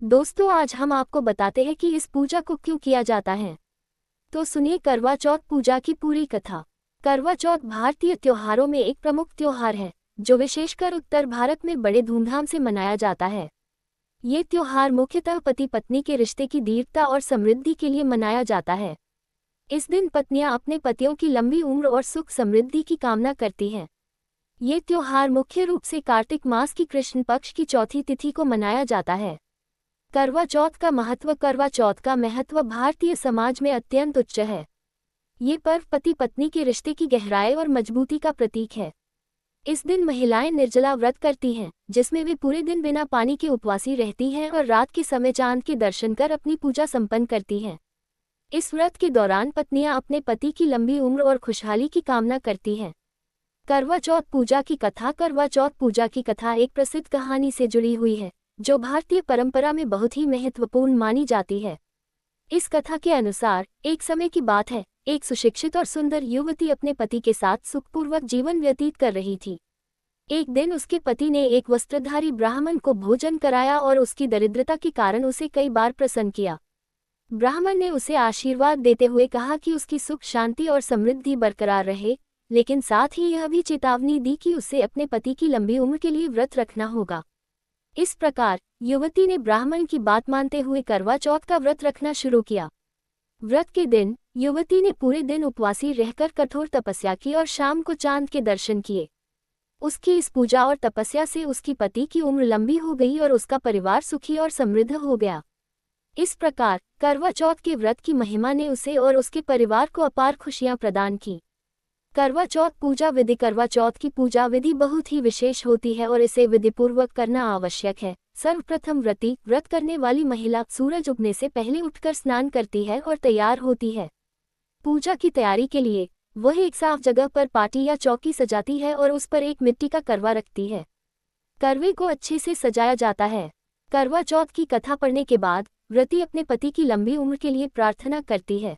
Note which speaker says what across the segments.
Speaker 1: दोस्तों, आज हम आपको बताते हैं कि इस पूजा को क्यों किया जाता है। तो सुनिए करवा चौथ पूजा की पूरी कथा। करवा चौथ भारतीय त्योहारों में एक प्रमुख त्योहार है, जो विशेषकर उत्तर भारत में बड़े धूमधाम से मनाया जाता है। ये त्योहार मुख्यतः पति पत्नी के रिश्ते की दीर्घता और समृद्धि के लिए मनाया जाता है। इस दिन पत्नियां अपने पतियों की लंबी उम्र और सुख समृद्धि की कामना करती हैं। ये त्योहार मुख्य रूप से कार्तिक मास की कृष्ण पक्ष की चौथी तिथि को मनाया जाता है। करवा चौथ का महत्व। करवा चौथ का महत्व भारतीय समाज में अत्यंत उच्च है। ये पर्व पति पत्नी के रिश्ते की गहराई और मजबूती का प्रतीक है। इस दिन महिलाएं निर्जला व्रत करती हैं, जिसमें वे पूरे दिन बिना पानी के उपवासी रहती हैं और रात के समय चांद के दर्शन कर अपनी पूजा संपन्न करती हैं। इस व्रत के दौरान पत्नियां अपने पति की लंबी उम्र और खुशहाली की कामना करती हैं। करवा चौथ पूजा की कथा। करवा चौथ पूजा की कथा एक प्रसिद्ध कहानी से जुड़ी हुई है, जो भारतीय परंपरा में बहुत ही महत्वपूर्ण मानी जाती है। इस कथा के अनुसार एक समय की बात है, एक सुशिक्षित और सुंदर युवती अपने पति के साथ सुखपूर्वक जीवन व्यतीत कर रही थी। एक दिन उसके पति ने एक वस्त्रधारी ब्राह्मण को भोजन कराया और उसकी दरिद्रता के कारण उसे कई बार प्रसन्न किया। ब्राह्मण ने उसे आशीर्वाद देते हुए कहा कि उसकी सुख शांति और समृद्धि बरकरार रहे, लेकिन साथ ही यह भी चेतावनी दी कि उसे अपने पति की लंबी उम्र के लिए व्रत रखना होगा। इस प्रकार युवती ने ब्राह्मण की बात मानते हुए करवा चौथ का व्रत रखना शुरू किया। व्रत के दिन युवती ने पूरे दिन उपवासी रहकर कठोर तपस्या की और शाम को चांद के दर्शन किए। उसकी इस पूजा और तपस्या से उसकी पति की उम्र लंबी हो गई और उसका परिवार सुखी और समृद्ध हो गया। इस प्रकार करवा चौथ के व्रत की महिमा ने उसे और उसके परिवार को अपार खुशियां प्रदान की। करवा चौथ पूजा विधि। करवा चौथ की पूजा विधि बहुत ही विशेष होती है और इसे विधिपूर्वक करना आवश्यक है। सर्वप्रथम व्रत करने वाली महिला सूरज उगने से पहले उठकर स्नान करती है और तैयार होती है। पूजा की तैयारी के लिए वह एक साफ जगह पर पाटी या चौकी सजाती है और उस पर एक मिट्टी का करवा रखती है। करवे को अच्छे से सजाया जाता है। करवा चौथ की कथा पढ़ने के बाद व्रती अपने पति की लंबी उम्र के लिए प्रार्थना करती है।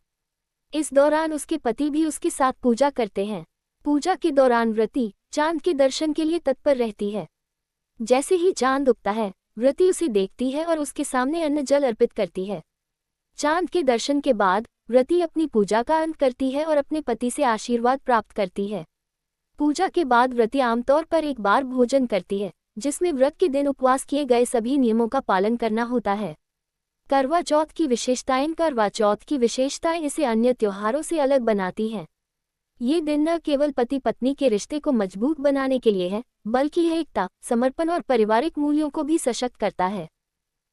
Speaker 1: इस दौरान उसके पति भी उसके साथ पूजा करते हैं। पूजा के दौरान व्रती चांद के दर्शन के लिए तत्पर रहती है। जैसे ही चांद उगता है, व्रती उसे देखती है और उसके सामने अन्न जल अर्पित करती है। चांद के दर्शन के बाद व्रती अपनी पूजा का अंत करती है और अपने पति से आशीर्वाद प्राप्त करती है। पूजा के बाद व्रती आमतौर पर एक बार भोजन करती है, जिसमें व्रत के दिन उपवास किए गए सभी नियमों का पालन करना होता है। करवा चौथ की विशेषताएं। करवा चौथ की विशेषताएं इसे अन्य त्योहारों से अलग बनाती हैं। ये दिन न केवल पति पत्नी के रिश्ते को मजबूत बनाने के लिए है, बल्कि यह एकता, समर्पण और पारिवारिक मूल्यों को भी सशक्त करता है।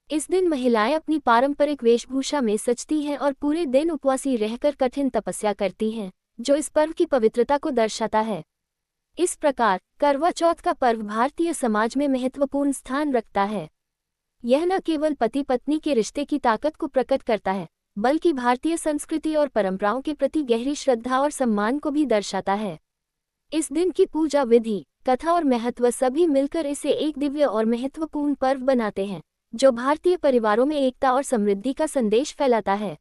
Speaker 1: इस दिन महिलाएं अपनी पारंपरिक वेशभूषा में सजती हैं और पूरे दिन उपवासी रहकर कठिन तपस्या करती हैं, जो इस पर्व की पवित्रता को दर्शाता है। इस प्रकार करवा चौथ का पर्व भारतीय समाज में महत्वपूर्ण स्थान रखता है। यह न केवल पति पत्नी के रिश्ते की ताकत को प्रकट करता है, बल्कि भारतीय संस्कृति और परंपराओं के प्रति गहरी श्रद्धा और सम्मान को भी दर्शाता है। इस दिन की पूजा विधि, कथा और महत्व सभी मिलकर इसे एक दिव्य और महत्वपूर्ण पर्व बनाते हैं, जो भारतीय परिवारों में एकता और समृद्धि का संदेश फैलाता है।